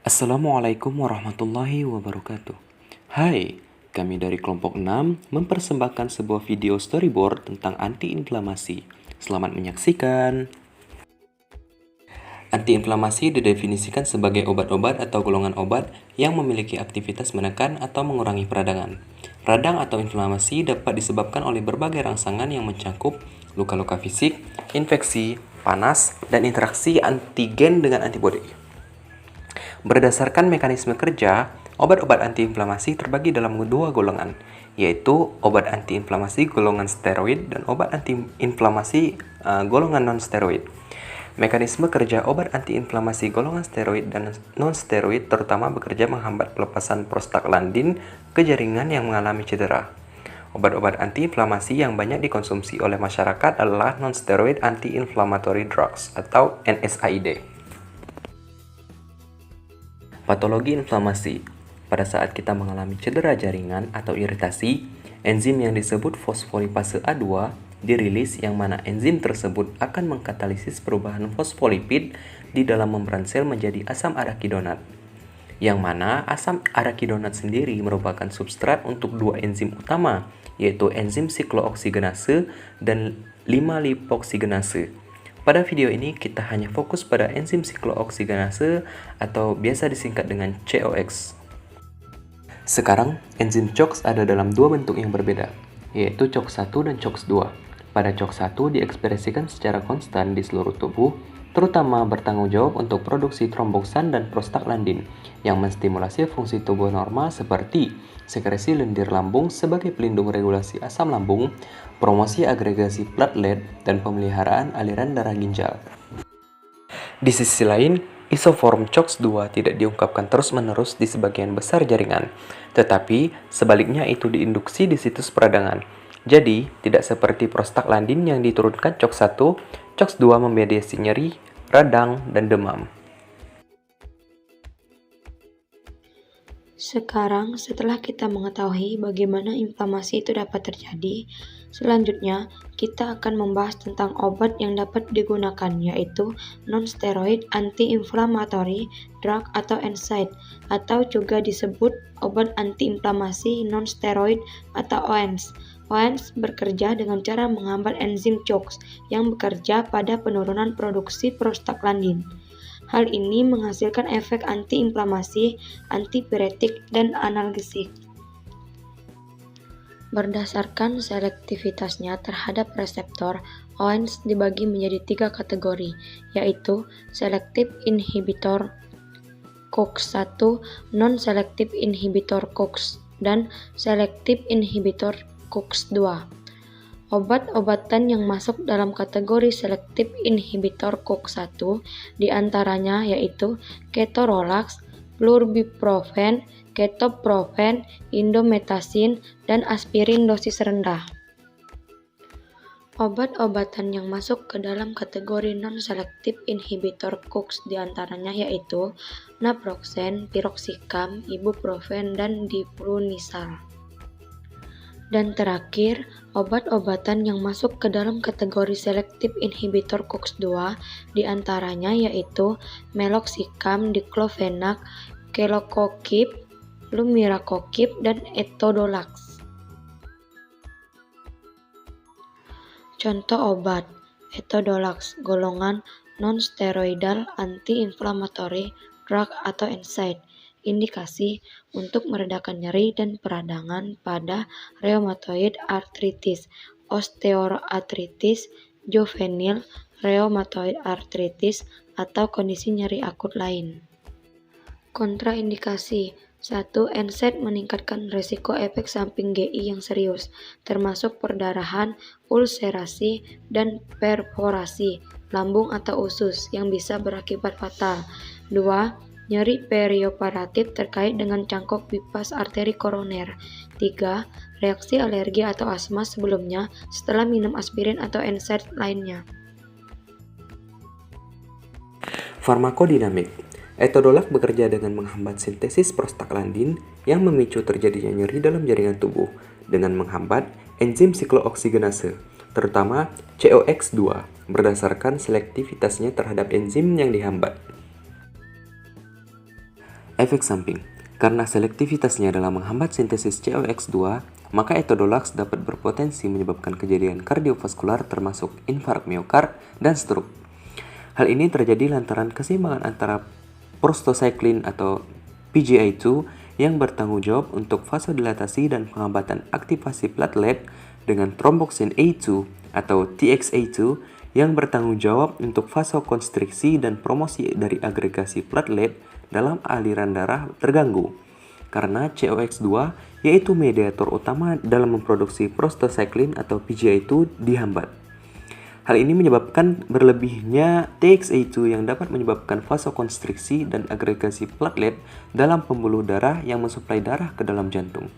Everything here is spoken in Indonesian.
Assalamualaikum warahmatullahi wabarakatuh. Hai, kami dari kelompok 6 mempersembahkan sebuah video storyboard tentang antiinflamasi. Selamat menyaksikan. Antiinflamasi didefinisikan sebagai obat-obat atau golongan obat yang memiliki aktivitas menekan atau mengurangi peradangan. Radang atau inflamasi dapat disebabkan oleh berbagai rangsangan yang mencakup luka-luka fisik, infeksi, panas, dan interaksi antigen dengan antibodi. Berdasarkan mekanisme kerja, obat-obat antiinflamasi terbagi dalam dua golongan, yaitu obat antiinflamasi golongan steroid dan obat antiinflamasi golongan non-steroid. Mekanisme kerja obat antiinflamasi golongan steroid dan non-steroid terutama bekerja menghambat pelepasan prostaglandin ke jaringan yang mengalami cedera. Obat-obat antiinflamasi yang banyak dikonsumsi oleh masyarakat adalah non-steroid anti-inflammatory drugs atau NSAID. Patologi inflamasi. Pada saat kita mengalami cedera jaringan atau iritasi, enzim yang disebut fosfolipase A2 dirilis, yang mana enzim tersebut akan mengkatalisis perubahan fosfolipid di dalam membran sel menjadi asam arakidonat. Yang mana asam arakidonat sendiri merupakan substrat untuk dua enzim utama, yaitu enzim siklooksigenase dan 5-lipoksigenase. Pada video ini kita hanya fokus pada enzim siklooksigenase atau biasa disingkat dengan COX. Sekarang, enzim COX ada dalam dua bentuk yang berbeda, yaitu COX-1 dan COX-2. Pada COX-1 diekspresikan secara konstan di seluruh tubuh, terutama bertanggung jawab untuk produksi tromboksan dan prostaglandin yang menstimulasi fungsi tubuh normal seperti sekresi lendir lambung sebagai pelindung regulasi asam lambung, promosi agregasi platelet, dan pemeliharaan aliran darah ginjal. Di sisi lain, isoform COX-2 tidak diungkapkan terus-menerus di sebagian besar jaringan, tetapi sebaliknya itu diinduksi di situs peradangan. Jadi, tidak seperti prostaglandin yang diturunkan COX-1, COX-2 memediasi nyeri, radang, dan demam. Sekarang, setelah kita mengetahui bagaimana inflamasi itu dapat terjadi, selanjutnya kita akan membahas tentang obat yang dapat digunakan, yaitu non-steroid anti-inflammatory drug atau NSAID, atau juga disebut obat antiinflamasi non-steroid atau ONS. ONS bekerja dengan cara menghambat enzim COX yang bekerja pada penurunan produksi prostaglandin. Hal ini menghasilkan efek antiinflamasi, antipiretik, dan analgesik. Berdasarkan selektivitasnya terhadap reseptor, ONS dibagi menjadi 3 kategori, yaitu selektif inhibitor COX-1, non-selektif inhibitor COX, dan selektif inhibitor COX-2. Obat-obatan yang masuk dalam kategori selektif inhibitor COX-1 diantaranya yaitu ketorolax, flurbiprofen, ketoprofen, indometasin, dan aspirin dosis rendah. Obat-obatan yang masuk ke dalam kategori non-selektif inhibitor COX diantaranya yaitu naproxen, piroxicam, ibuprofen, dan diflunisal. Dan terakhir, obat-obatan yang masuk ke dalam kategori selektif inhibitor COX-2 diantaranya yaitu meloxicam, diclofenac, kelococib, lumiracoxib, dan etodolax. Contoh obat: etodolax, golongan non-steroidal anti-inflammatory drug atau NSAID. Indikasi untuk meredakan nyeri dan peradangan pada rheumatoid arthritis, osteoartritis juvenil, rheumatoid arthritis, atau kondisi nyeri akut lain. Kontraindikasi: 1. NSAID meningkatkan risiko efek samping GI yang serius, termasuk perdarahan, ulserasi, dan perforasi lambung atau usus yang bisa berakibat fatal. 2. Nyeri perioperatif terkait dengan cangkok bipas arteri koroner. 3. Reaksi alergi atau asma sebelumnya setelah minum aspirin atau NSAID lainnya. Farmakodinamik. Etodolax bekerja dengan menghambat sintesis prostaglandin yang memicu terjadinya nyeri dalam jaringan tubuh dengan menghambat enzim siklooksigenase, terutama COX-2, berdasarkan selektivitasnya terhadap enzim yang dihambat. Efek samping. Karena selektivitasnya dalam menghambat sintesis COX2, maka etodolax dapat berpotensi menyebabkan kejadian kardiovaskular termasuk infark miokard dan stroke. Hal ini terjadi lantaran keseimbangan antara prostacyclin atau PGA2 yang bertanggung jawab untuk vasodilatasi dan penghambatan aktivasi platelet dengan tromboksin A2 atau TXA2 yang bertanggung jawab untuk vasokonstriksi dan promosi dari agregasi platelet dalam aliran darah terganggu. Karena COX2 yaitu mediator utama dalam memproduksi prostacyclin atau PGA2 dihambat. Hal ini menyebabkan berlebihnya TXA2 yang dapat menyebabkan vasokonstriksi dan agregasi platelet dalam pembuluh darah yang mensuplai darah ke dalam jantung.